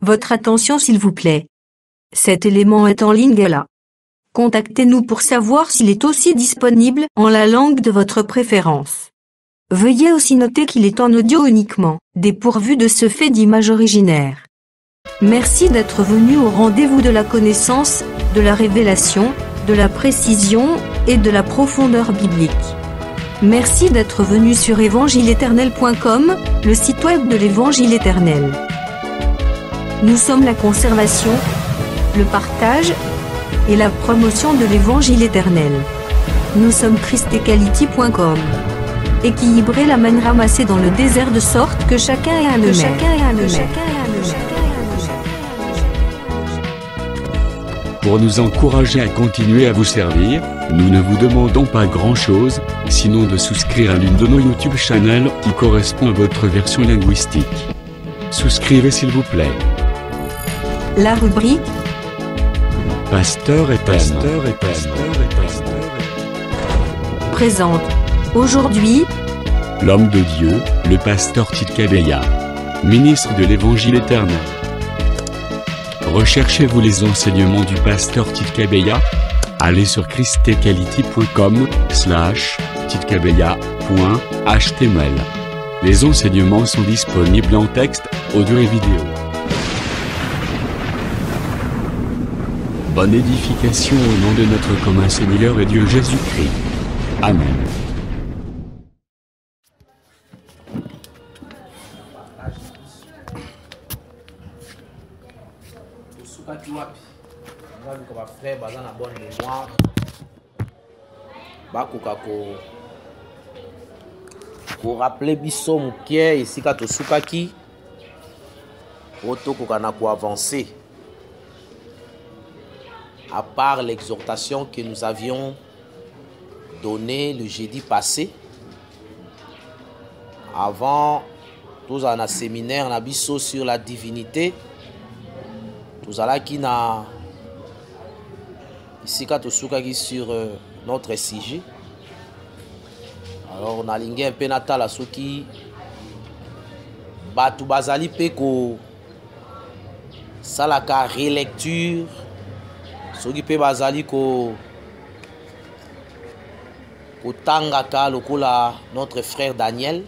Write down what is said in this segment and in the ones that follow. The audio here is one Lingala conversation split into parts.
Votre attention s'il vous plaît. Cet élément est en ligne là. Contactez-nous pour savoir s'il est aussi disponible en la langue de votre préférence. Veuillez aussi noter qu'il est en audio uniquement, dépourvu de ce fait d'image originaire. Merci d'être venu au rendez-vous de la connaissance, de la révélation, de la précision et de la profondeur biblique. Merci d'être venu sur évangileéternel.com, le site web de l'Évangile éternel. Nous sommes la conservation, le partage et la promotion de l'Évangile éternel. Nous sommes christequality.com. Équilibrer la manne ramassée dans le désert de sorte que chacun ait un maître. Pour nous encourager à continuer à vous servir, nous ne vous demandons pas grand-chose, sinon de souscrire à l'une de nos YouTube channels qui correspond à votre version linguistique. Souscrivez s'il vous plaît. La rubrique Pasteur et présente aujourd'hui l'homme de Dieu, le pasteur Tite Kabeya, ministre de l'Évangile éternel. Recherchez-vous les enseignements du pasteur Tite Kabeya? Allez sur christequality.com/titekabeya.html. Les enseignements sont disponibles en texte, audio et vidéo. Bonne édification au nom de notre commun Seigneur et Dieu Jésus-Christ. Amen. Pour rappeler biso mukie isika tosukaki otokoka na ko avancer. À part l'exhortation que nous avions donnée le jeudi passé, avant tous en un séminaire na biso sur la divinité, tous allons qui na ici quand tosukaki sur notre sujet. Alors on a lingé un peu natal à ceux qui batu bazali peko salaka relecture. Ceux qui peuvent bazali ko tangaka lokola notre frère Daniel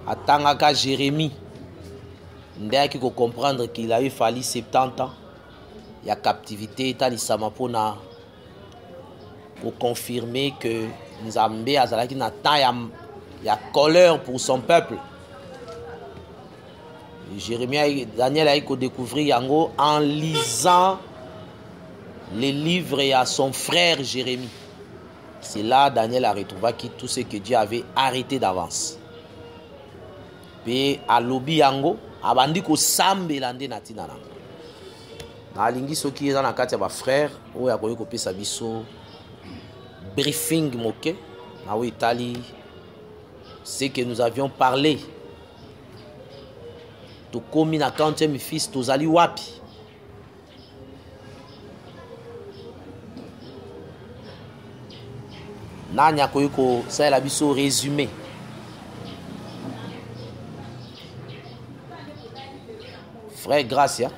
atangaka Jérémie ndé qui ko comprendre qu'il a eu fallu 70 ans il y a captivité talisama pona pour confirmer que Nzambe azalaki na temps ya colère pour son peuple. Jérémie, Daniel a découvert yango en lisant les livres à son frère Jérémie. C'est là Daniel a retrouvé tout ce que Dieu avait arrêté d'avance. Puis à lobi yango, abandi ko sambela nde na tina nango. Na lingi soki eza na kati ya ba frère oyo akoyi ko pesa biso briefing moke na o Italie, c'est que nous avions parlé. To komi na 40e fils tozali wapi nani akoyi ko salela biso résumé. Frère Gracia.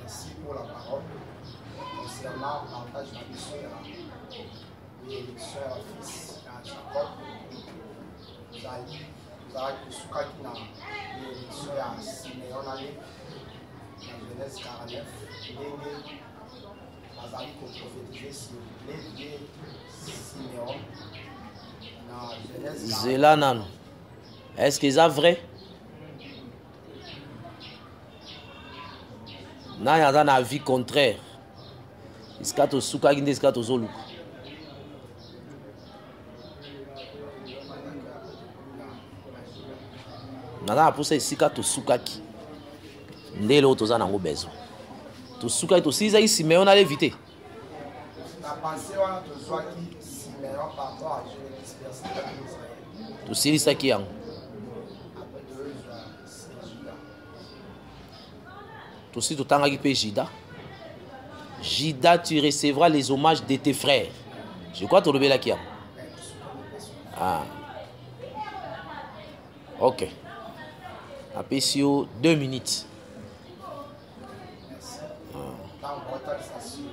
Merci pour la parole concernant l'avantage de la mission de l'élection à fils à Jacob. Vous allez que ce cas qui n'a l'élection à Siméon allé dans Genèse 49, l'année Azali pour prophétiser sur l'élevé Siméon dans Genèse 49. Zélanan. Est-ce que c'est vrai? Non, il y a un avis contraire. Est-ce que tu souka qui est-ce que tu zolu? Nana pour ça ici quand tu souka qui ndé l'autre za nango besoin. Tu souka tu si ça ici mais on a l'éviter. La pensée on te soit qui Siméon par rapport à Jérémie dispersé dans Israël. Tu sais ça qui est. Tu sais tout temps qui peut Jida. Jida, tu recevras les hommages de tes frères. Je crois que tu le là qui a. Ah. Ok. Apesio 2 minutes. Merci. Dans votre station,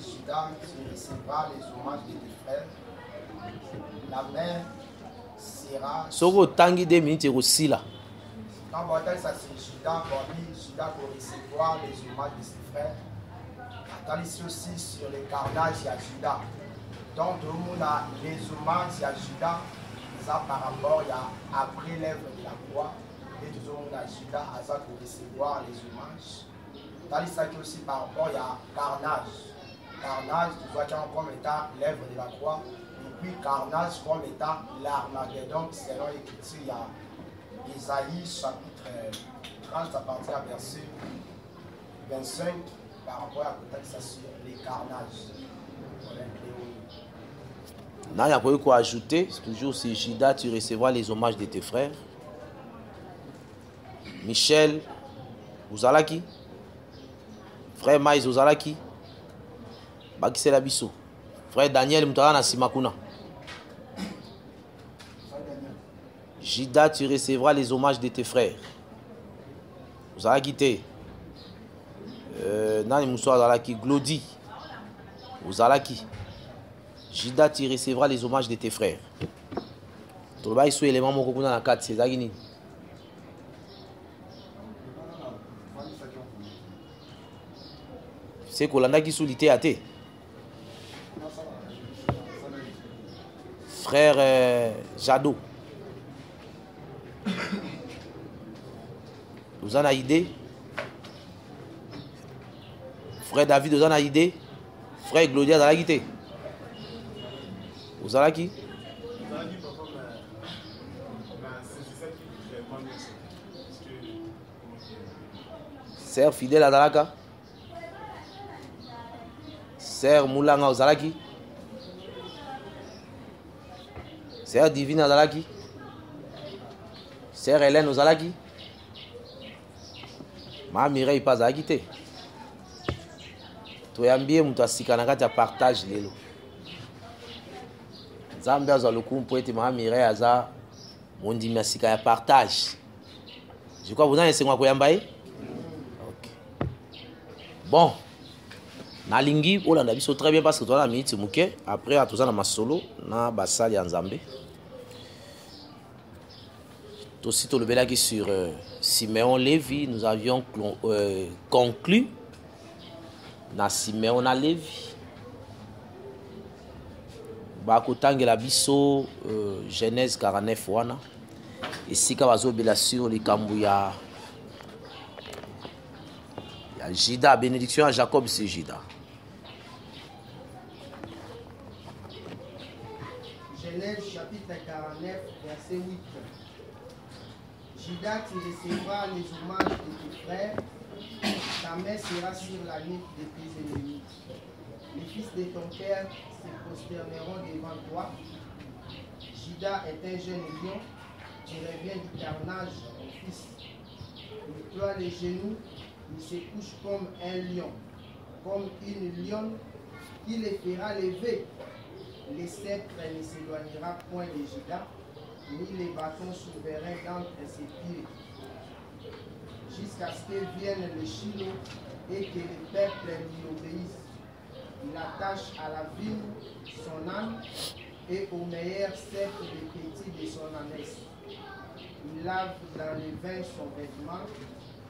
Judas, tu recevras les hommages de tes frères. La main sera. Soko tangi 2 minutes aussi là. Dans votre station, Judas pour recevoir les hommages de ses frères. Attends ici aussi sur le carnage à Judas. Donc, tout le monde a les hommages à Judas. Ça par rapport à après l'œuvre de la croix. Et tout le monde a Judas à ça pour recevoir les hommages. Dans ça aussi par rapport à carnage. Carnage, tu vois comme étant l'œuvre de la croix. Et puis carnage comme étant l'Armageddon, selon l'écriture, il y a Isaïe chapitre 30 à partir du verset 25 par rapport à ça sur les carnages. Non, il y a quoi ajouter. Toujours c'est Judas, tu recevras les hommages de tes frères. Michel, vous allez qui? Frère Maïs, vous allez qui? Bakise la biso. Frère Daniel, mutara na simakuna. Judas, tu recevras les hommages de tes frères. Vous allez quitter. Nani Moussa Zalaki, Glody. Vous allez qui? Judas, tu recevras les hommages de tes frères. Toloba iso élément moko kuna na 4 c'est zagini. C'est kolanda ki soulité até. Frère Jado. Vous en avez idée? Frère David, vous en avez idée? Frère Glodia, vous en avez idée? Vous en avez qui? Sœur fidèle à Dalaka? Sœur Moulanga, vous en avez qui? Sœur Divine Azalaki. Sœur Hélène Azalaki. Ma Mireille pas Azalaki. Tu as bien mon tassikanaka tu partage lelo. Zambia Zalokum pour être ma Mireille Aza. Mon dit merci qu'à partage. Je crois que vous en êtes quoi Yambaye? Ok. Bon. Nalingi Olanda biso très bien parce que toi la minute muke après à tout ça na masolo na basali en Zambie. Aussitôt le belagi sur Simeon Lévi, nous avions conclu na Simeon Lévi. Bakotange la biso Genèse 49 wana. Ici ka bazobela sur les Kambuya. Il y a Jida, bénédiction à Jacob, c'est Jida. Genèse chapitre 49, verset 8. Judas, tu recevras les hommages de tes frères, ta main sera sur la nuque de tes ennemis. Les fils de ton père se prosterneront devant toi. Judas est un jeune lion, tu reviens du carnage, mon fils. Il ploie les genoux, il se couche comme un lion, comme une lionne qui les fera lever. Les sceptres ne s'éloignera point de Judas, ni les bâtons souverains d'entre ses pieds, jusqu'à ce que vienne le Shiloh et que le peuple lui obéisse. Il attache à la vigne son âne et au meilleur sceptre les petits de son ânesse. Il lave dans le vin son vêtement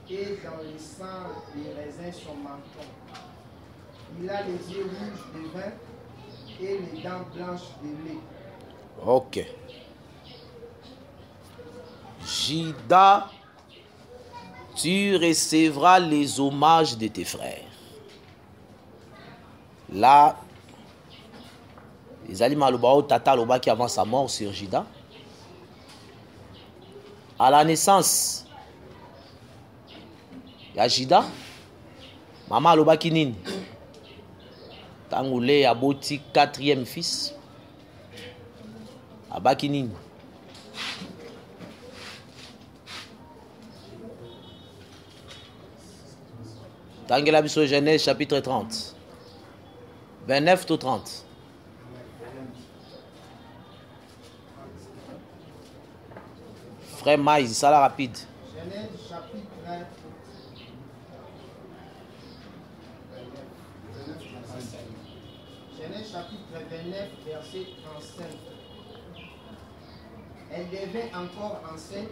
et dans le sang des raisins son menton. Il a les yeux rouges de vin et les dents blanches de lait. Ok. Judas, tu recevras les hommages de tes frères. Là, les aliments Alobao Tata Loba qui avant sa mort sur Judas. À la naissance, il y a Judas. Maman Aloba Kinine. Tangoulé Aboti, 4e fils. Abakinine. Tangela Biso Genèse chapitre 30. 29 ou 30. Frère Maïs, ça la rapide. Genèse chapitre 29, verset 35. Elle devint encore enceinte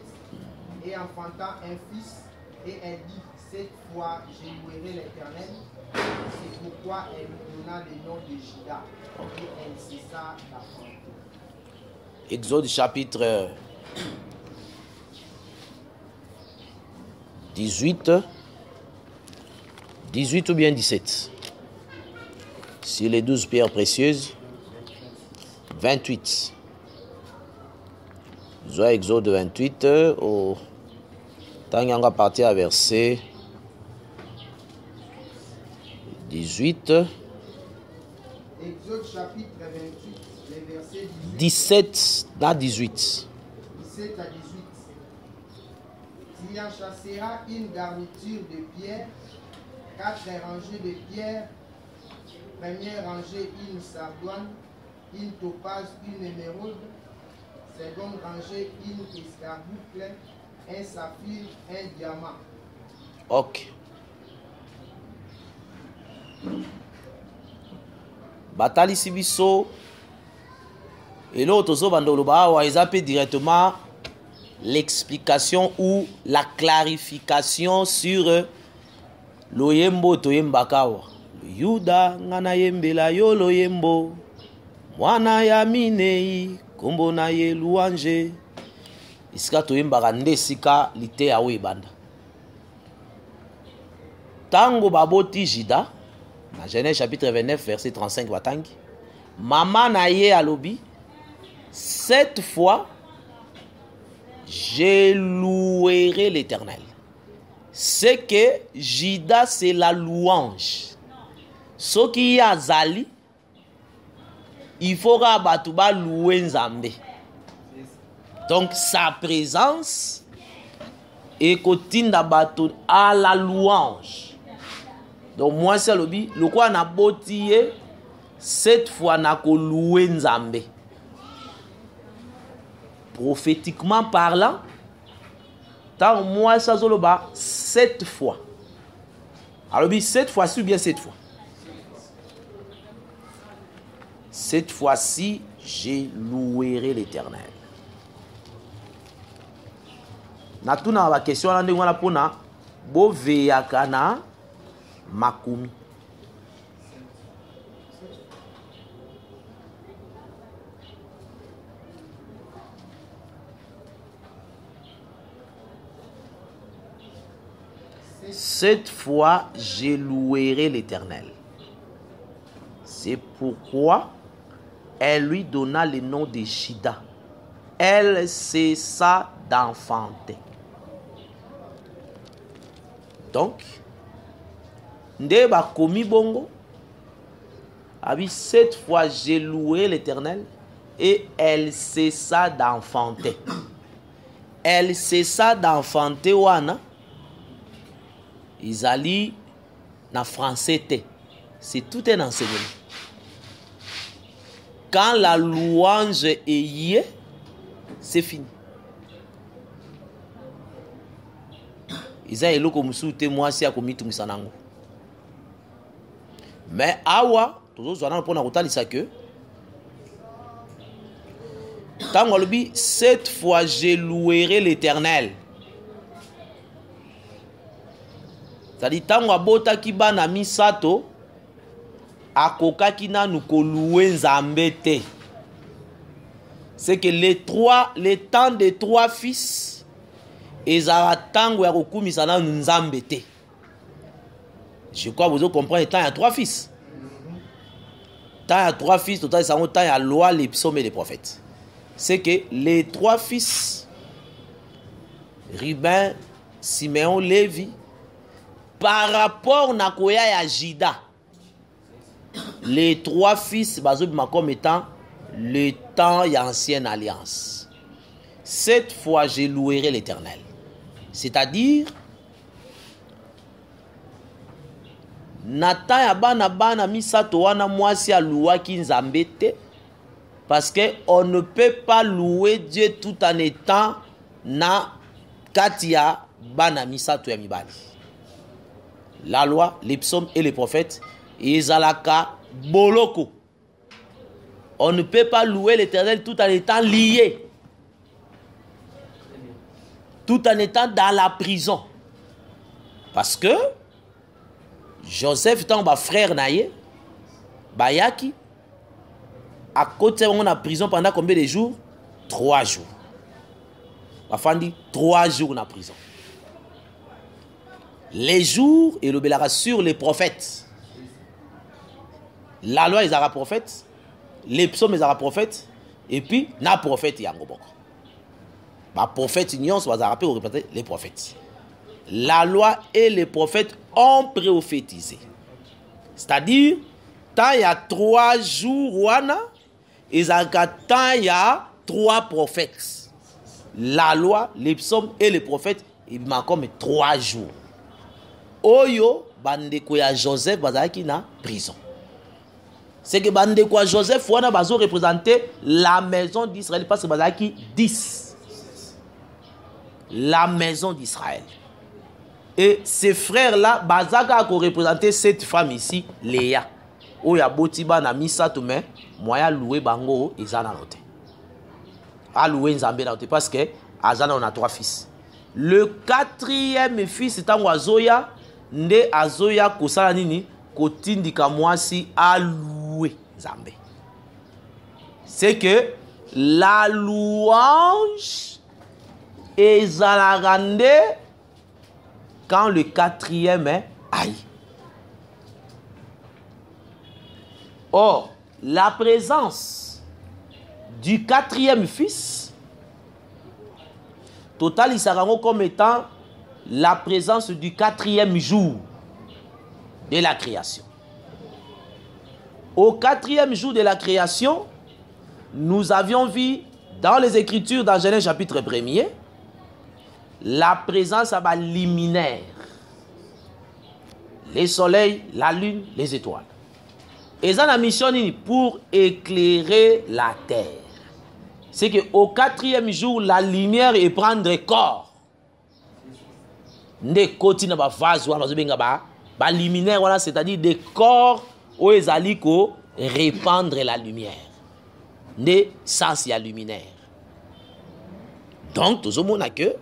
et enfanta un fils, et elle dit, cette fois je louerai l'Éternel. C'est pourquoi elle lui donna le nom de Juda, et elle cessa d'enfanter. Exode chapitre 18 ou bien 17. Sur les 12 pierres précieuses, 28. Exode 28, au Tanyanga partir à verset 18. Exode chapitre 28, les versets 17 à 18. 17 à 18. Tu en chasseras une garniture de pierre, 4 rangées de pierre, première rangée une sardoine, une topaze, une émeraude, seconde rangée une escarboucle, un saphir, un diamant. Ok. Batali Sibiso et l'autre ils appellent directement l'explication ou la clarification sur l'oyembo toyembakawa. Yuda ngana yembela yo loyembo mwana ya minei kombo na ye louange isika toyembaka nde sika lite ya webanda tango baboti Juda na Genèse chapitre 29 verset 35 batangi mama na ye alobi cette fois je louerai l'Éternel. C'est que Juda c'est la louange. Ce qui y a zali, il faudra batouba louer Nzambe. Donc sa présence est kotinda batou à la louange. Donc moi c'est le quoi na botiye cette fois na ko louer Nzambe. Prophétiquement parlant, tant moi ça zoloba 7 fois. Alors bi 7 fois ou bien 7 fois. Cette fois-ci, je louerai l'Éternel. Natuna la question là ndengwana pona bo veyakana makumi. Cette fois, je louerai l'Éternel. C'est pourquoi elle lui donna le nom de Juda. Elle cessa d'enfanter. Donc, ndeba komi bongo, abi cette fois j'ai loué l'Éternel et elle cessa d'enfanter. Elle cessa d'enfanter wana. Izali na français te. C'est tout un enseignement. Quand la louange est yé, c'est fini. Isa eloko musute mwasi ya komitu misanango. Mais awa, tozo zwana pona kotalisa que tango lobi cette fois je louerai l'Éternel. C'est-à-dire tango abotaki bana misato akokaki nanu ko louer Nzambe te. C'est que les temps des 3 fils ezala tango ya kokumisa na Nzambe te. Je crois vous comprenez, temps il y a 3 fils. Tant il y a 3 fils, total ça temps il y a loi, les psaumes et les prophètes. C'est que les 3 fils Ruben, Siméon, Lévi par rapport na koya ya Juda, les 3 fils bazobima comme étant le temps et ancienne alliance. Cette fois je louerai l'Éternel. C'est-à-dire Nathan ya bana misato wana mwasi a louaki Nzambe te parce que on ne peut pas louer Dieu tout en étant na katia bana misato ya mibali. La loi, les psaumes et les prophètes, ezalaka boloko. On ne peut pas louer l'Éternel tout en étant lié, tout en étant dans la prison. Parce que Joseph étant frère naïe, bayaki, à côté de la prison pendant combien de jours? 3 jours. Bafandi 3 jours en prison. Les jours, et le belara sur les prophètes. La loi, ils ont prophète. Les psaumes, ils ont prophète. Et puis, na prophète, il y a un gros. Bah, prophète, ils ont répété les prophètes. La loi et les prophètes ont prophétisé. C'est-à-dire, tant il y a 3 jours, ils ont tant il y a 3 prophètes. La loi, les psaumes et les prophètes, ils m'ont comme 3 jours. Oyo, bandeko ya Joseph, bazaki na prison. C'est que bandeko ya Joseph, wana bazo représenter la maison d'Israël, parce que bazaki 10. La maison d'Israël. Et ces frères-là, bazaka ko représenter cette femme ici, Léa. Oya botiba na misato mais moya loué bango ezana noté. A loué nzambe na noté parce que azana on a 3 fils. Le 4e fils est en Azoya, nde Azoya kosala nini kotindika mwasi a loué nzambe. C'est que la louange ezalaka nde quand le 4e est aïe. Or, la présence du 4e fils, total, il sera comme étant la présence du 4e jour de la création. Au 4e jour de la création, nous avions vu dans les Écritures, dans Genèse chapitre 1er, la présence à liminaire. Les soleils, la lune, les étoiles. Et ça, la mission pour éclairer la terre. C'est qu'au 4e jour, la lumière est prendre corps. Des côtés na ba vase ba luminaire, voilà, c'est-à-dire des corps où ils allaient répandre la lumière. Des sens ya luminaire. Donc, tout le monde a que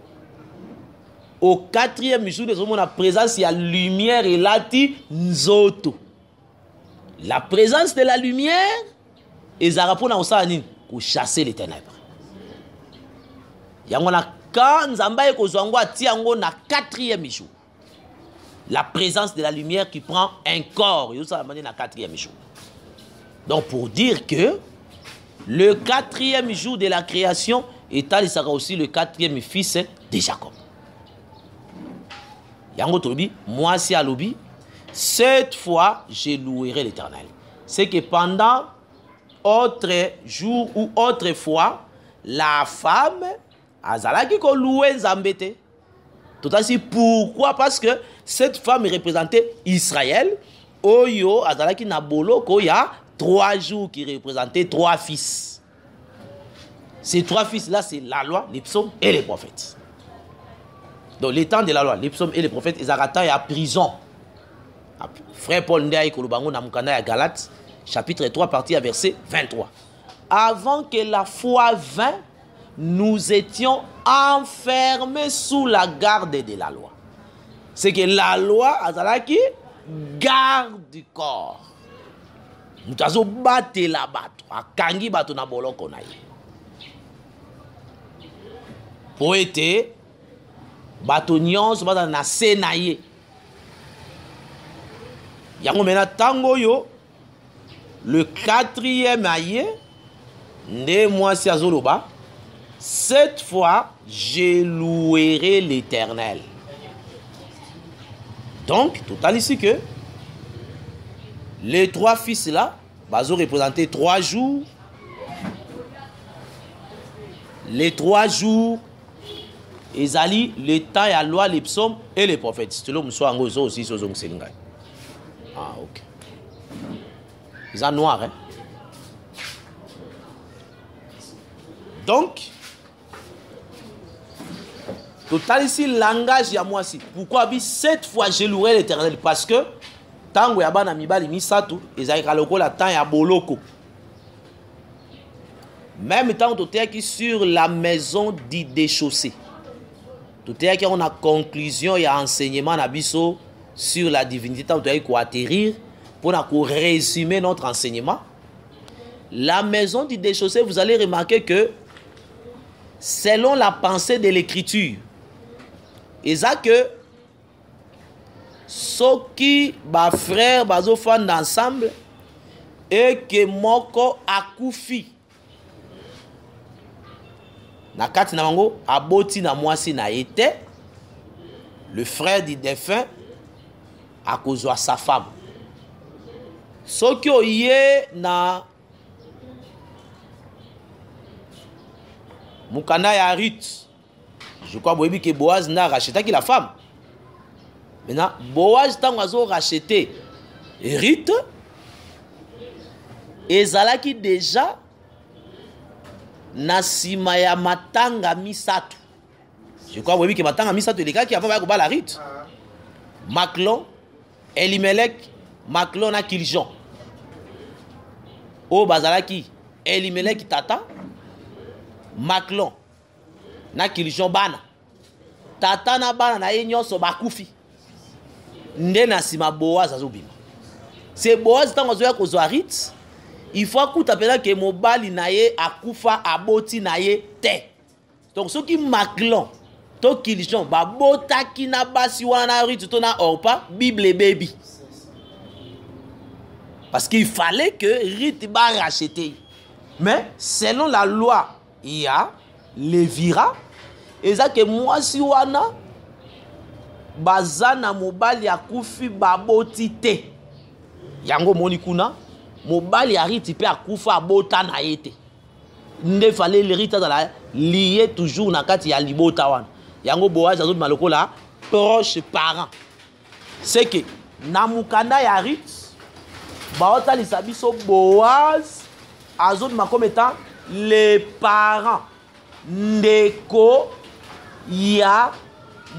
au 4e jour, nous avons la présence de la lumière et lati nzoto. La présence de la lumière et Zarapona osani pour chasser les ténèbres. Yangona quand Nzamba ekozwango atiango na 4e jour. La présence de la lumière qui prend un corps, et ça na 4e jour. Donc pour dire que le 4e jour de la création est aussi le 4e fils de Jacob. Yango tolobi, moi si à l'obi, cette fois je louerai l'Éternel. C'est que pendant autre jour ou autre fois, la femme azalaki ko louer Nzambete. Tout ainsi pourquoi? Parce que cette femme représentait Israël. Oyo azalaki na boloko ya 3 jours qui représentaient 3 fils. Ces 3 fils-là, c'est la loi, les psaumes et les prophètes. Donc, les temps de la loi, les psaumes et les prophètes, ils arrêtent à prison. Frère Paul Ndiaye Kolubango Namukana à Galates, chapitre 3, partie à verset 23. Avant que la foi vint, nous étions enfermés sous la garde de la loi. C'est que la loi, azalaki, garde du corps. Nous avons battu la batte. A kangi bato na boloko na ye. Pour être bato nyonso bata na se na ye. Yango mena tango yo le 4e aye nde mwasi azoloba, cette fois je louerai l'Éternel. Donc total ici que les 3 fils là bazo représenter 3 jours. Les 3 jours ezali le temps ya loi, les psaumes et les prophètes. C'est là où nous aussi sur Zongsengai. Ah, ok. Ils sont noirs, hein? Donc, Total ici, langage ya moi si. Pourquoi bi cette fois je louerai l'Éternel? Parce que tango ya bana mibali misatu ezalika lokola temps ya boloko. Même temps qui sur la maison dit déchaussée. Tout est on a conclusion et enseignement nabiso sur la divinité tant qu'on atterrir pour résumer notre enseignement. La maison dit déchaussée, vous allez remarquer que selon la pensée de l'écriture, et ça que ceux qui ba frère bazo fan ensemble et que moko akufi na kati na mango aboti na mwasi na été le frère du défunt a kozwa sa femme soki oye na mukanda ya Ruth, je crois boyebi que Boaz n'a racheté qui la femme. Maintenant Boaz tango azo racheté Ruth ezalaki déjà na sima ya matanga misatu. Je crois oui que matanga misatu les gars qui avant ba la Ruth. Maclon, Elimelech, Maclon na Kiljon. O bazalaki Elimelech tata, Maclon na Kiljon bana. Tata na bana na nyonso bakufi. Nde na sima Boaz azobima. C'est Boaz tango zoya kozwa Ruth. Il faut que que mobali naye akufa aboti naye te. Donc ceux qui maclon to kiljon ba bota kina basi wana Ruth to na orpa Bible baby. Parce qu'il fallait que Ruth ba racheter. Mais selon la loi, il y a Lévira et ça que moi si wana bazana mobali akufi baboti te. Yango monikuna mobali ya Ruth pe akufa abota na yete. Nde fallait le Ruth dans lié toujours na kati ya libota wana. Yango Boaz azot maloko la proche parent. C'est que na mukanda ya Ruth baota lisabiso Boaz azot ma comme étant les parents ndeko ya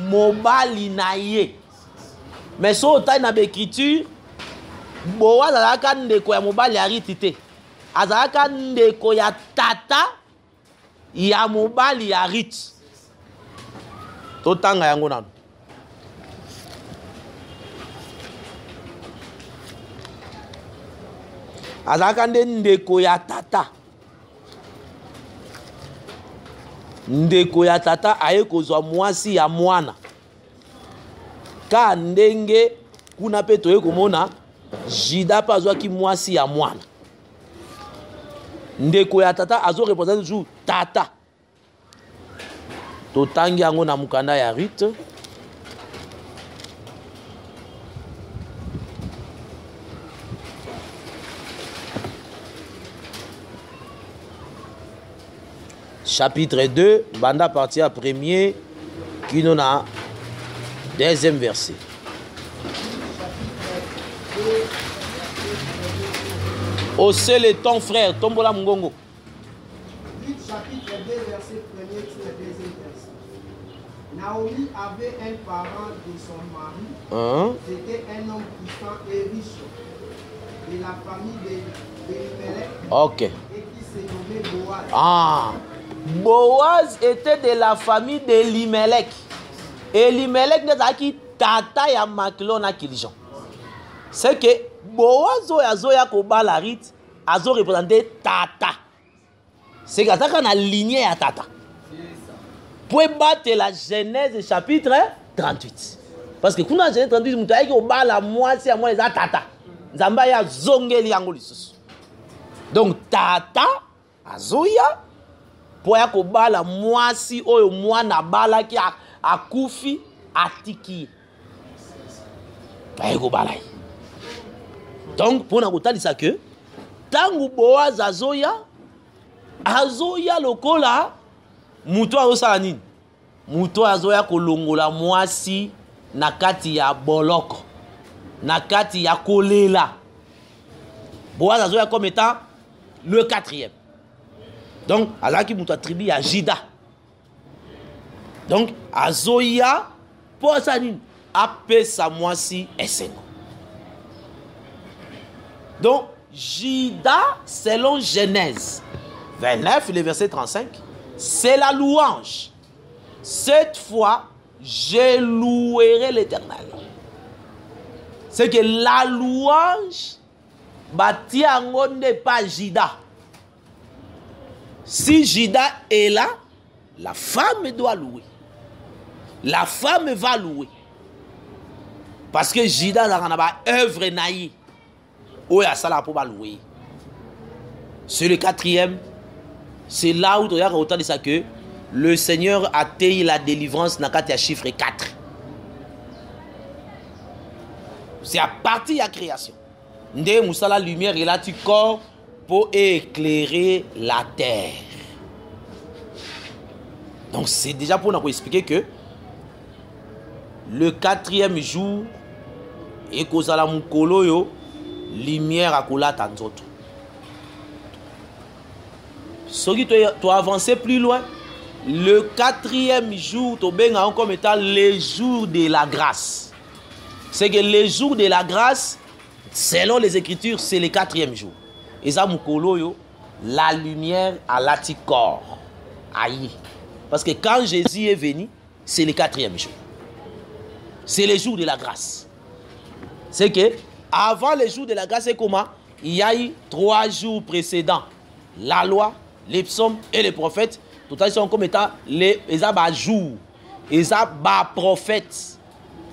mobali na ye. Mais so ta na écriture Boaz azalaka ndeko ya mobali ya Ruth te. Azalaka ndeko ya tata ya mobali ya Ruth. Totanga yango nanu. Azalaka ndeko ya tata. Ndeko ya tata aye kozwa mwasi ya mwana. Ka ndenge kuna pe toye komona Jida pa azwaki mwasi ya mwana. Ndeko ya tata azo représente toujours tata. Totangi yango na mukanda ya Ruth. Chapitre 2, banda partie à premier, qui nous a deuxième verset. Osez les ton frère, tombola mungongo. Luc chapitre 2, verset 1er sur le deuxième verset. Naomi avait un parent de son mari. C'était un homme puissant et riche. De la famille d'Elimelech. Ok. Et qui se nommait Boaz. Ah. Boaz était de la famille d'Elimelech. Elimelech n'est tata ya Maclon na Kiljon. C'est que Boaz oya kobala Ruth azo représenter tata. C'est que ça na lignée ya tata. Pour battre la Genèse chapitre 38. Parce que kuna Genèse 38 mutu ayaki obala mwasi ya mwa eza tata. Nzamba ya zongeli yango lisusu. Donc tata azoya pour ya kobala mwasi oyo mwana balaki akufi atiki. Ba kobala. Donc pour na kotalisa que tangu Boaz azoya lokola mutu azosala nini? Mutu azoya kolongola mwasi na kati ya boloko, na kati ya kolela. Boaz azoya comme étant le quatrième. Donc azaki mutu tribu ya Juda. Donc, azoya, pour ça, apesa mwasi esengo. Donc, Jida, selon Genèse 29, le verset 35, c'est la louange. Cette fois, je louerai l'Éternel. C'est que la louange, batiango n'est pas Jida. Si Jida est là, la femme doit louer. La femme va louer. Parce que Jida n'a pas œuvre naïe. Où est ça là pour louer? C'est le quatrième. C'est là où tu as autant de ça que le Seigneur a taillé la délivrance dans le chiffre 4. C'est à partir de la création. Ndé Moussa la lumière est là tu corps pour éclairer la terre. Donc c'est déjà pour nous expliquer que le quatrième jour et kozala mukolo yo lumière à kola tanzoto. Ce qui tu avancer plus loin, le quatrième jour tu benga comme étant les jours de la grâce. C'est que les jours de la grâce, selon les Écritures, c'est le quatrième jour. Et ça mukolo yo la lumière à l'atikor. Aïe. Parce que quand Jésus est venu, c'est le quatrième jour. C'est le jour de la grâce. C'est que avant le jour de la grâce, c'est comment? Il y a eu 3 jours précédents. La loi, les psaumes et les prophètes. Tout à sont comme étant les jours. Les prophètes.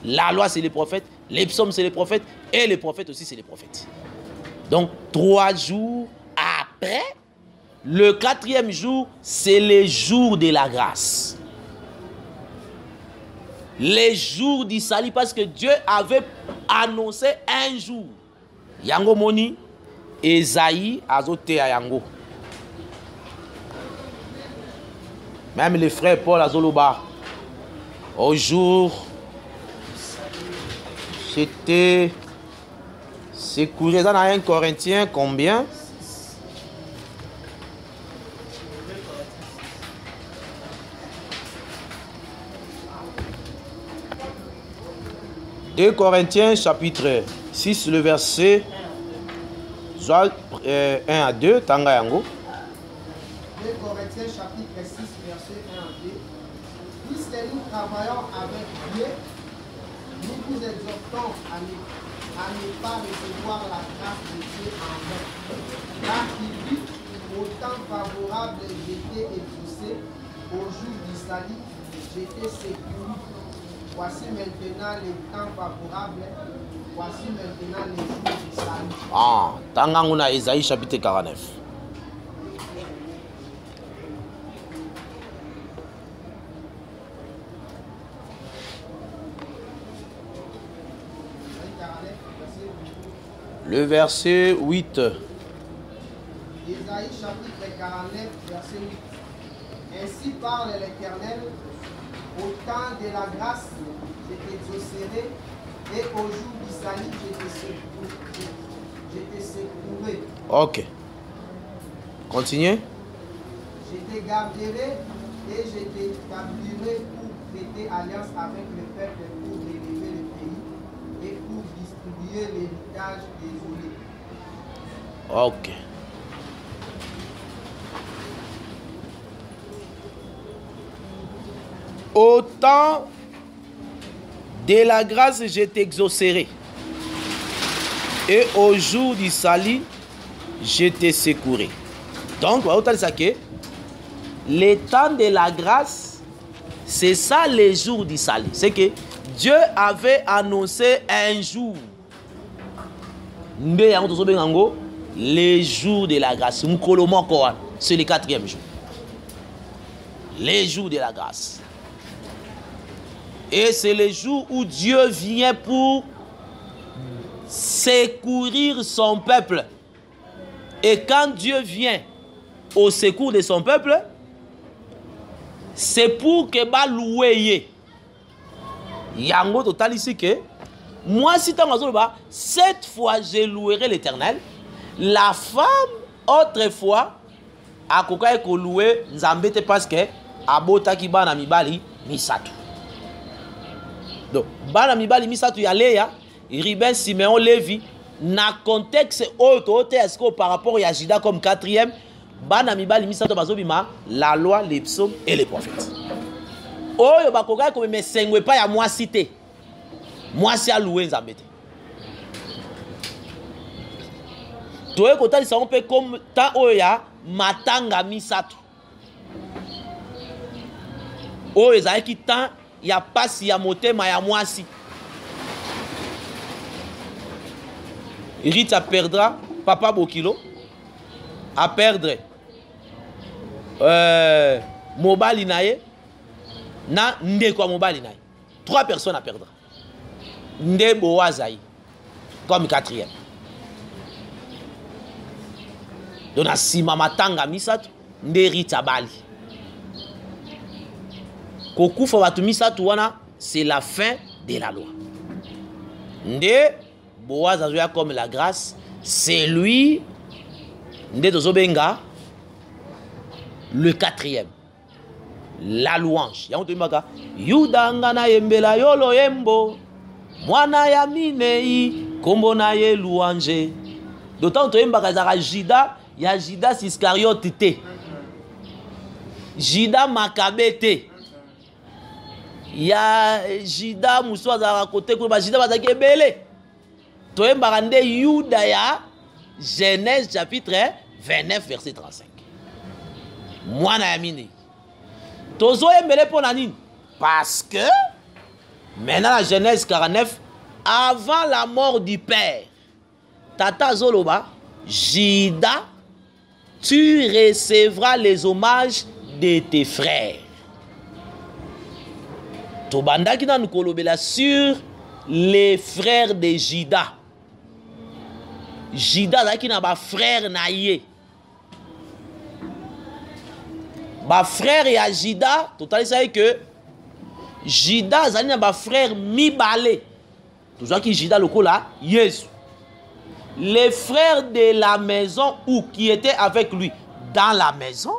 La loi, c'est les prophètes. Les psaumes, c'est les prophètes. Et les prophètes aussi, c'est les prophètes. Donc, 3 jours après, le 4e jour, c'est le jour de la grâce. Les jours du salut, parce que Dieu avait annoncé un jour. Yango moni, Esaïe azote a yango. Même les frères Paul Azoloba, au jour, c'était, c'est couré dans 1 Corinthiens combien? « 2 Corinthiens chapitre 6, le verset 1 à 2, Tanga Yango. 2 Corinthiens chapitre 6, verset 1 à 2. Puisque nous travaillons avec Dieu, nous vous exhortons à ne pas recevoir la grâce de Dieu en vain. Car il dit, au temps favorable, j'étais exaucé, au jour du salut, j'étais secouru. Voici maintenant les temps favorables. Voici maintenant les jours du salut. Ah, Tanganguna Esaïe chapitre 49. Le verset 8. Esaïe chapitre 49, verset 8. Ainsi parle l'Éternel. Au temps de la grâce, je t'exaucerai, et au jour du salut, je te secouerai. Ok. Continuez. Je te garderai et je t'établirai pour prêter alliance avec le peuple, pour élever le pays et pour distribuer l'héritage désolé. Ok. Au temps de la grâce, je t'exaucerai. Et au jour du salut, je te secouerai. Donc, le temps de la grâce, c'est ça le jour du salut. C'est que Dieu avait annoncé un jour. Les jours de la grâce. C'est le 4e jour. Les jours de la grâce. Et c'est le jour où Dieu vient pour secourir son peuple. Et quand Dieu vient au secours de son peuple, c'est pour que ba louer. Yango total ici que moi si cette fois je louerai l'Éternel. La femme autrefois a koka ko louer Nzambete parce que abota ki bana mibali misato. Donc, bana mibali misato ya Léa, Ruben, Siméon, Lévi, na contexte autre, est-ce que par rapport à Juda comme quatrième, bana mibali misato bazobima la loi, les psaumes et les prophètes. Oyo bakoka ko me sengwe pa ya moi cité. Moi si a loué nzambete. Toye kota li on peut comme ta oya matanga misato. Oyo za ki tan ya pasi ya motema ya mwasi. Rita perdra papa Bokilo a perdre mobali naye na ndeko mobali naye. 3 personnes à perdre. Nde Boazai comme quatrième. Donc na sima matanga misato nde Rita bali. Kokufa batu misato wana c'est la fin de la loi. Nde Boaz azoya comme la grâce, c'est lui nde tozobenga le quatrième. La louange. Ya maka Yudanga na yembela yolo yembo mwana ya minei kombo na ye louange. D'autant to yembaka zaka Jida ya Judas Iscariote te. Jida Makabe te. Ya Jida Muso zaka kote ko ba Jida bazaki ebele. To yembaka nde Yuda ya Genèse chapitre 29 verset 35. Mwana ya minei. Tozo embele pour nani? Parce que maintenant la Genèse 49, avant la mort du père, Tata Zoloba, Jida, tu recevras les hommages de tes frères. Tobanda qui nous kolobela sur les frères de Jida. Jida là qui n'a pas frère naïe. Ba frère et Jida, total ça que Jida zali na ba frère mibale. Toujours qui Jida loko là, Jésus. Les frères de la maison ou qui étaient avec lui dans la maison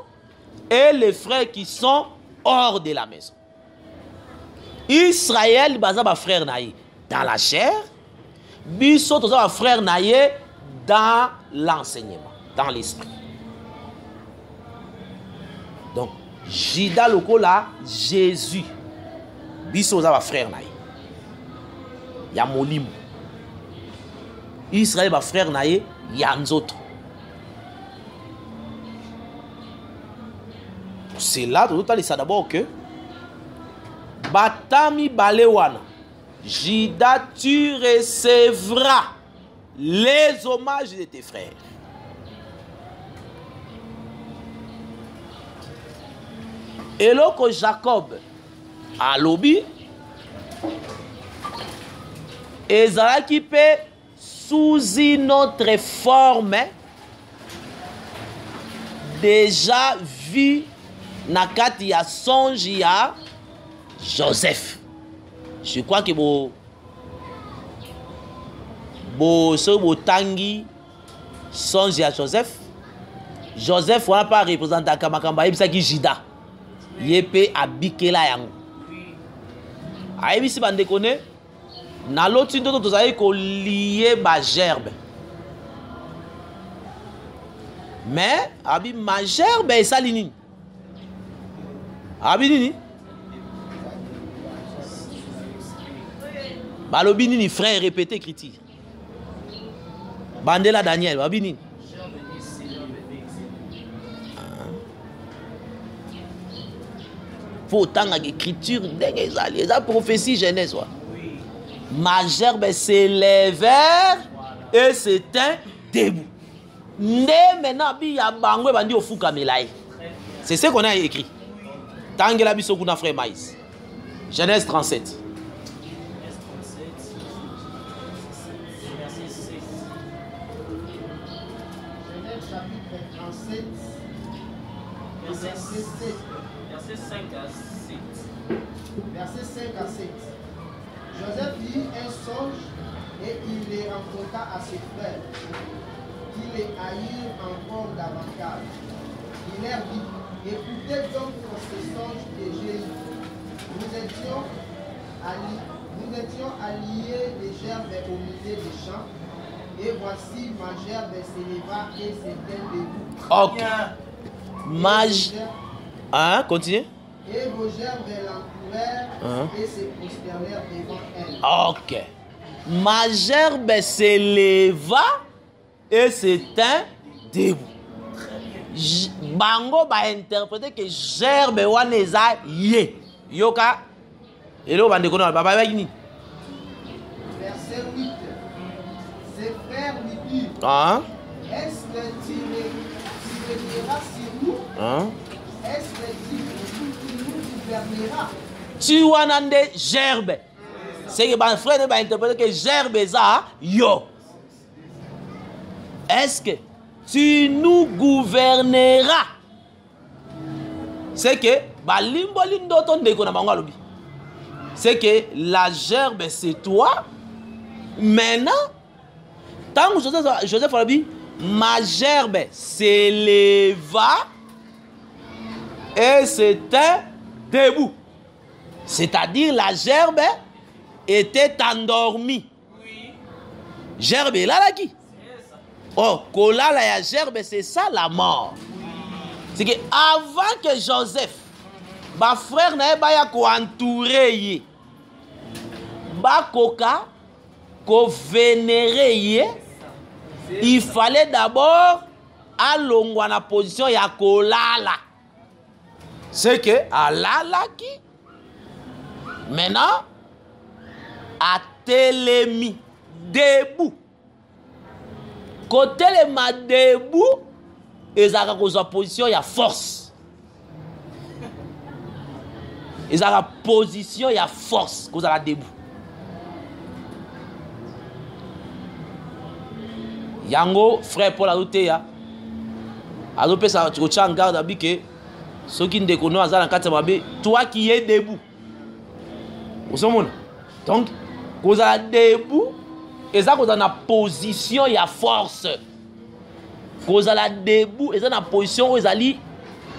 et les frères qui sont hors de la maison. Israël baza ba frère naïe dans la chair, biso toza ba frère naïe dans l'enseignement, dans l'esprit. Donc, Jida lokola Jésus. Biso za ba frère naïe. Ya molimo. Israël ba frère naïe ya nzoto. C'est là tout à ça d'abord que Batami Balewana. Jida, tu recevras les hommages de tes frères. Et là que Jacob a lobby, ezalaki pe sous une autre forme déjà vu nakati ya songe ya Joseph. Je crois que bo tangi songe ya Joseph. Joseph wana pas représenter kamakamba ebisa ki Jida. Yepe abikela yango. Ayebisi bande kone na loti ndoto tozali ko lié ba gerbe. Mais abi ma gerbe esali nini? Abi nini? Balobi nini frère répété écriture. Bandela Daniel, abi nini? Faut autant d'écriture d'exali, la prophétie Genèse. Ma gerbe s'élevèrent et s'éteint debout. Maintenant, c'est ce qu'on a écrit. Tangela Bisokuna frère Maïs. Genèse 37. Genèse chapitre 37, verset 7. Verset 5 à 7. Verset 5 à 7. Joseph vit un songe et il les raconta à ses frères, qui les haïrent encore davantage. Il leur dit, écoutez donc ce songe que j'ai eu. Nous étions alliés des gerbes au milieu des champs, et voici ma gerbe s'éleva et s'éteint debout. Ok. Hein, continue. Et vos gerbes l'entourèrent et se prosternèrent devant elle. Ok. Ma gerbe s'éleva et s'éteint debout. Bango va interpréter que gerbe wana eza ye. Yoka. Elo bande kono baba bagini. Verset 8. Ses frères lui dirent, est-ce que tu régneras sur nous? Est-ce que tu nous gouverneras? Tu wana nde gerbe. C'est que ban frère va interpréter que gerbe eza yo. Est-ce que tu nous gouverneras? C'est que balimbo lindo ton deko na bango alobi. C'est que la gerbe c'est toi. Maintenant, tant que Joseph alobi, ma gerbe s'éleva et s'était debout. C'est-à-dire la gerbe était endormie. Gerbe là là qui? Oh, kolala ya gerbe, c'est ça la mort. C'est que avant que Joseph, ba frère na ba ya ko entourer ye, ba koka ko vénérer ye, il fallait d'abord alongwa na position ya kolala. C'est que alala qui maintenant a telemi debout. Côté les ma debout, ils ont la position, il y a force. Ils ont la position, il y a force, ils ont debout. Yango, frère Paul Alouteya, Aloupe ça, tu retiens en garde à que ceux qui ne déconnent pas, toi qui es debout. Vous savez, donc, ils ont debout. Et ça, vous avez une position, il y a force. Vous avez debout, et ça, une position où vous allez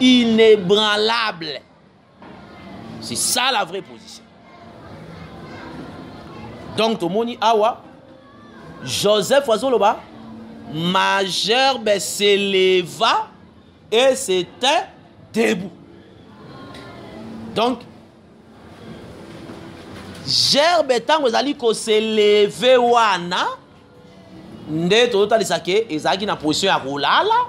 inébranlable. C'est ça la vraie position. Donc, tout le monde awa, Joseph Wazoloba, ma gerbe s'éleva et c'était debout. Donc, gerbe tant que vous allez se lever wana nde totalisa ke ezaki na position ya kolala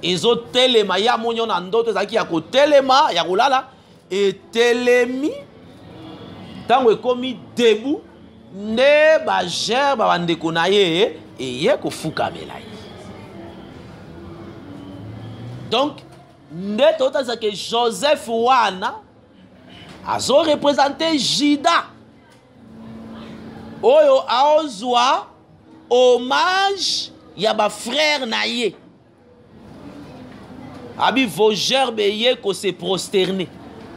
ezotelema ya monyo na ndoto ezaki ya kotelema ya kolala etelemi tango ekomi debout nde ba gerbe bandeko na ye eye kofukamela ye. Donc nde totalisa ke Joseph wana azo représenter Juda oyo aozwa hommage ya ba frère na ye abi vo gerbe ye ko se prosterner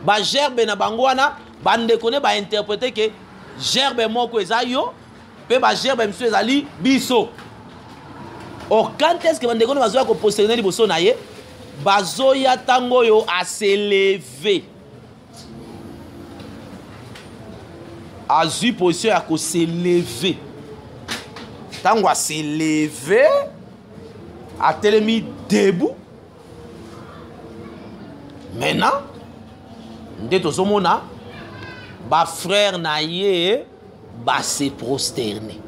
ba gerbe na bango wana bandeko ne ba interpréter que gerbe moko eza yo pe ba gerbe mso ezali biso. Or quand est-ce que bandeko ne bazoya ko prosterner liboso na ye bazoya tango yo a se lever a eu position à se lever. Tant qu'on se lever, a telemi debout. Maintenant, dès que somona, ba frère na ye, ba se prosterner.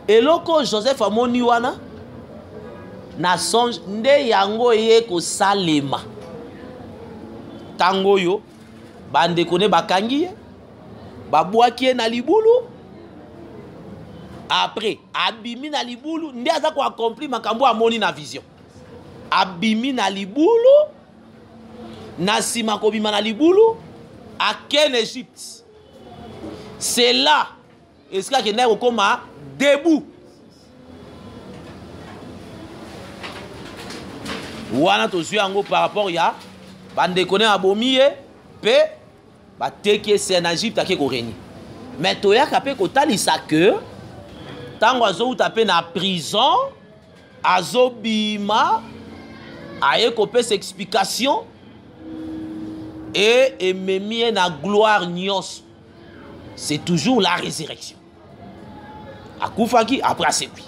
Et loko Joseph amoni wana, na songe nde yango ye ko salema. Tango yo, bande kone bakangi ye. Babouaki na libulu après abimi na libulu ndi aza ko accomplir makambo amoni na vision abimi na libulu na sima ko bima na libulu a Ken Égypte. C'est là est-ce que n'a ko koma debout wana to zui yango par rapport ya bande koné abomi pe ba teke c'est en Égypte ake ko régner. Mais toya kapé ko talisa que tango azo utapé na prison azo bima aye ko pesa explication et ememi na gloire nyos. C'est toujours la résurrection. Akufaki après asekwi.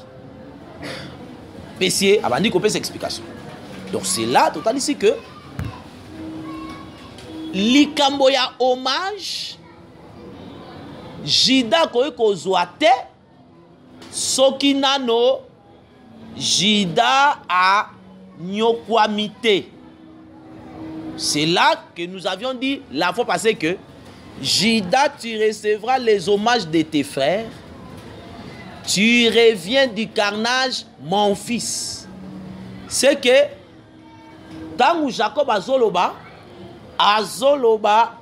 Pessier abandi kopé cette explication. Donc c'est là total ici que likambo ya hommage Jida koyi kozwa te soki nano Jida a nyokwami te. C'est là que nous avions dit la fois passée que Jida, tu recevras les hommages de tes frères. Tu reviens du carnage, mon fils. C'est que tant que Jacob azoloba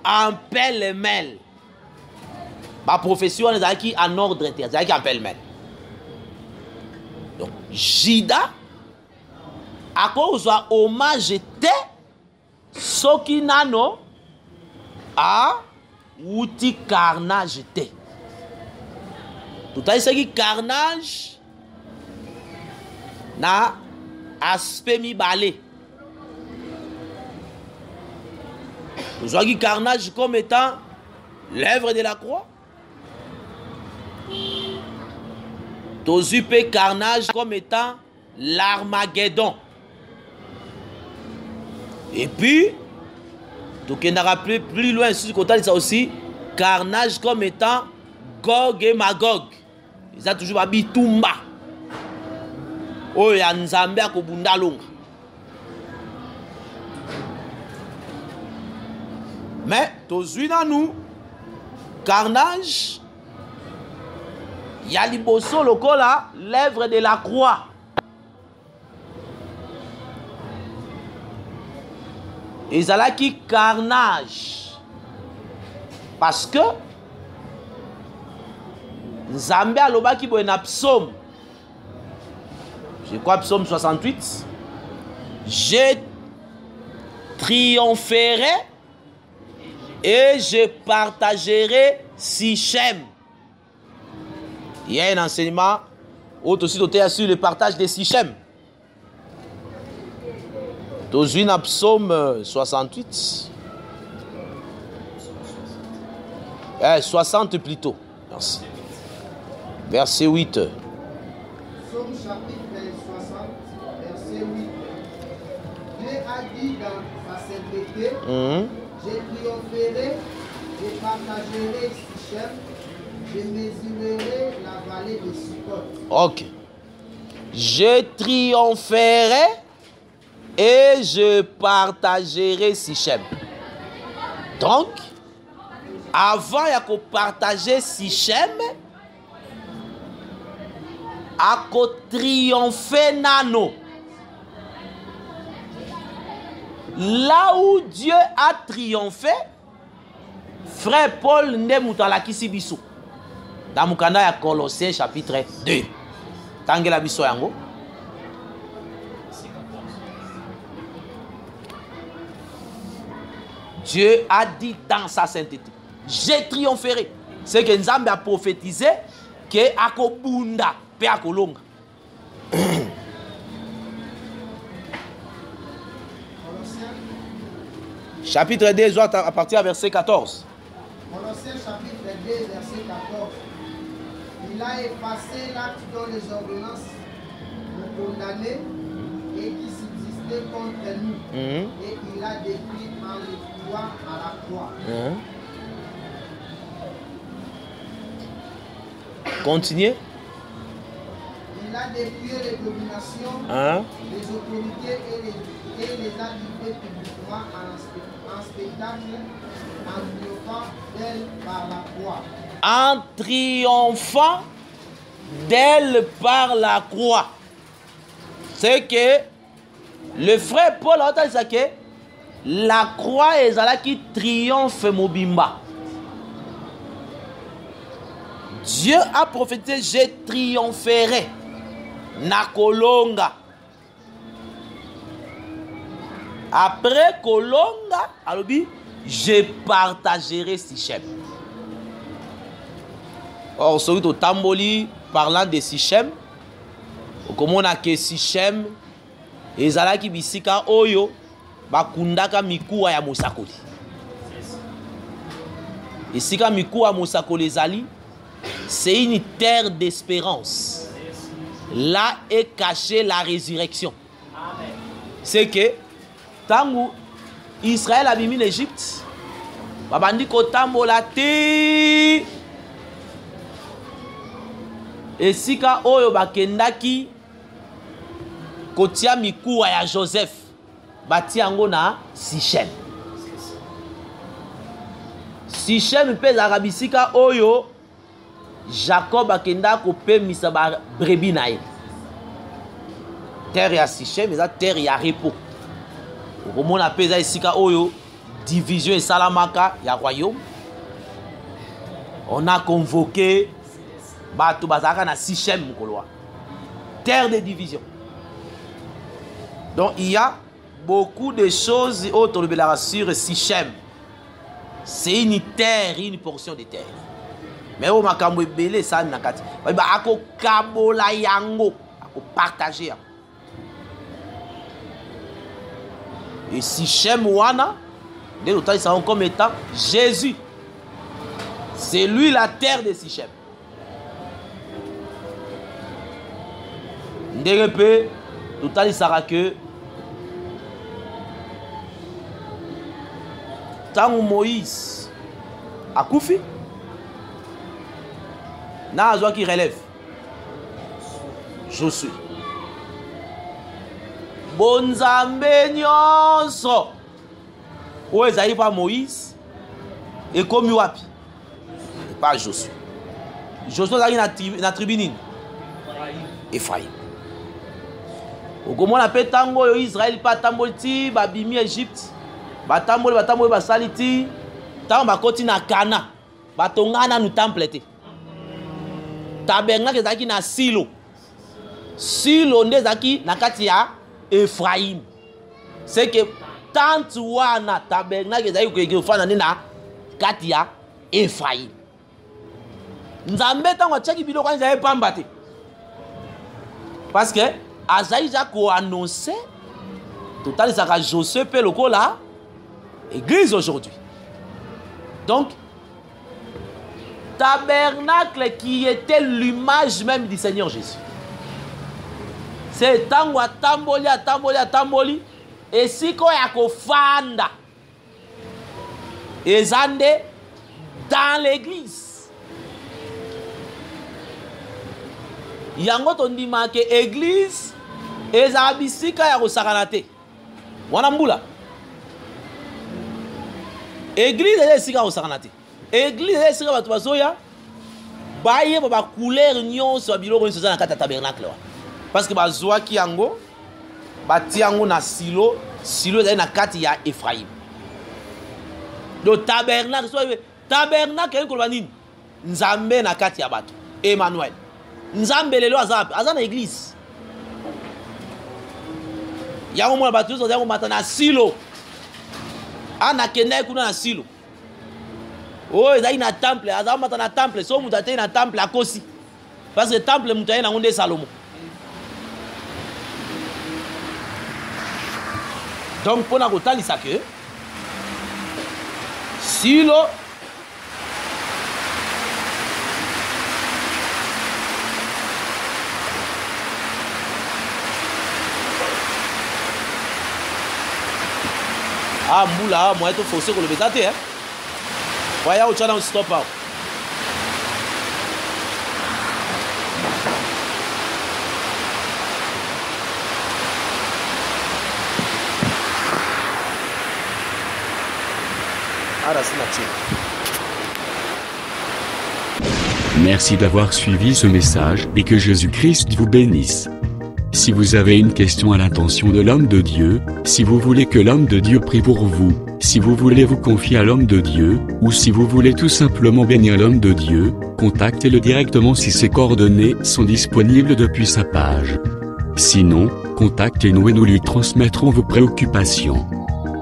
en pêle-mêle. Ma profession est en ordre interne, c'est en pêle-mêle. Donc, Jida, à cause de hommage, te soki nano a outi carnage te. Tout à l'heure, carnage na aspect mi balé. Nous voyons carnage comme étant l'œuvre de la croix. Tozupe carnage comme étant l'Armageddon. Et puis, donc on a plus loin sur le côté, ça aussi carnage comme étant Gog et Magog. Ils ont toujours habillé Tumba. Oh, il y a un Nzambe à Kobunda Longa. Mais, tous dans nous, carnage, il y a l'Iboso Lokola, l'œuvre de la croix. Ils ont qui carnage. Parce que, Nzambe aloba ki boye na psaume. Je crois psaume 68. Je triompherai et je partagerai Sichem. Il y a un enseignement aussi doté sur le partage de Sichem. Dans une psaume 68. 60 plutôt. Merci. Verset 8. Psaume chapitre 60, verset 8. Dieu a dit dans sa sainteté, je triompherai, je partagerai Sichem, je mesurerai la vallée de Sukkot. Ok. Je triompherai et je partagerai Sichem. Donc, avant de partager Sichem, à triompher nano. Là où Dieu a triomphé, frère Paul Ndemutala Kisibiso. Dans Mukanda ya Colossiens chapitre 2. Tangela biso yango. Dieu a dit dans sa sainteté, j'ai triomphérai. C'est que Nzambe a prophétisé que akobunda pe akolonga. Chapitre 2, à partir du verset 14. Colossiens chapitre 2, verset 14. Il a effacé l'acte dont les ordonnances nous condamnaient et qui subsistait contre nous. Et il a détruit en les croix à la croix. Continuez. Il a dépouillé les dominations, les autorités et les a livrées publiquement en spectacle, en triomphant d'elle par la croix. En triomphant d'elle par la croix. C'est que le frère Paul a dit que la croix est là qui triomphe Mobimba. Dieu a prophétisé, je triompherai. Nakolonga. Après Kolonga, alobi, je partagerai Sichem. Or, celui au Tamboli, parlant de Sichem, comment on a que Sichem, et Zalaki Bisika Oyo, Bakundaka Mikuwa ya Mosakoli. esika mikuwa mosako lezali, c'est une terre d'espérance. Là est cachée la résurrection. C'est que tangu Israël a mis l'Égypte, babandi kotambola te esika oyo bakendaki kotia mikuwa ya Joseph bati yango na Sichem. Sichem mpe ezalaka bisika oyo Jacob akenda kopemisa ba brebi na ye. Terre ya Sichem eza terre ya repos. Okomona mpe eza esika oyo division esalamaka ya royaume. On a convoqué bato bazalaka na Sichem mokolo. Terre de division. Donc il y a beaucoup de choses autres sur Sichem. C'est une terre, une portion de terre. Mais au makambo ebele ça nakati. Ba ako kabola yango, ako partager. Et Sichem wana, de l'autant ils sont comme étant Jésus. C'est lui la terre de Sichem. Ndenge l'autant il sera que tant Moïse a koufi, na azwa qui relève Josué. Bonzambe nyonso oyo ezali pa Moïse ekomi wapi? Pas Josué. Josué azalaki na tribu nini? Ephraim. Okomona mpe ntango oyo Israël pa atamboli ti babimi Egypte, batamboli basali ti ntango bakoti na Kana batongana nanu temple te. Tabernacle ezalaki na Silo. Silo nde ezalaki na kati ya Ephraim. C'est que tant wana tabernacle ezalaki kokofana nde na kati ya Ephraim. Nzambe ntango atiaki biloko wana ezali pamba te. Parce que azali ja ko-annonce totalisaka Josué mpe lokola église aujourd'hui. Donc tabernacle qui était l'image même du Seigneur Jésus. C'est tango atamboli et si ko ya kofanda ezande dans l'église. Yango tondima ke église eza bisika ya kosakana te. Wana mbula. Église eza esika ya kosakana te. Église eza esika bato bazoya baye ba couleur nyonso ya biloko nyonso eza na kati ya tabernacle wa. Parce que bazwaki yango bati yango na Silo, Silo ezali na kati ya Ephraim. Le tabernacle tabernacle ekoloba nini? Nzambe na kati ya bato. Emmanuel. Nzambe lelo aza na église. Yango mona bato nyonso yango mata na Silo. Ana kende kuna na Silo. Oh, ezali na temple, aza mata na temple, so mutu atei na temple akosi. Parce que temple mutu aye na ngonde Salomon. Donc pona kotalisa ke Silo ah moula moi to forcé ko le betate hein. Voya o chana stop out. Merci d'avoir suivi ce message et que Jésus-Christ vous bénisse. Si vous avez une question à l'intention de l'homme de Dieu, si vous voulez que l'homme de Dieu prie pour vous, si vous voulez vous confier à l'homme de Dieu, ou si vous voulez tout simplement bénir l'homme de Dieu, contactez-le directement si ses coordonnées sont disponibles depuis sa page. Sinon, contactez-nous et nous lui transmettrons vos préoccupations.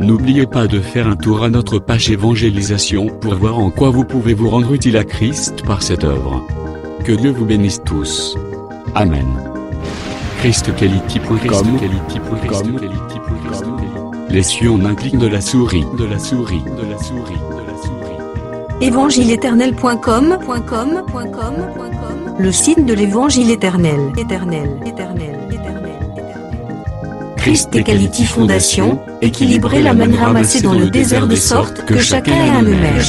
N'oubliez pas de faire un tour à notre page évangélisation pour voir en quoi vous pouvez vous rendre utile à Christ par cette œuvre. Que Dieu vous bénisse tous. Amen. ChristKelity.com. Les cieux en un clic de la souris. évangileéternel.com, le site de l'évangile éternel. Christ Equality Fondation, équilibrer la manne ramassée dans le désert de sorte que chacun ait un numère.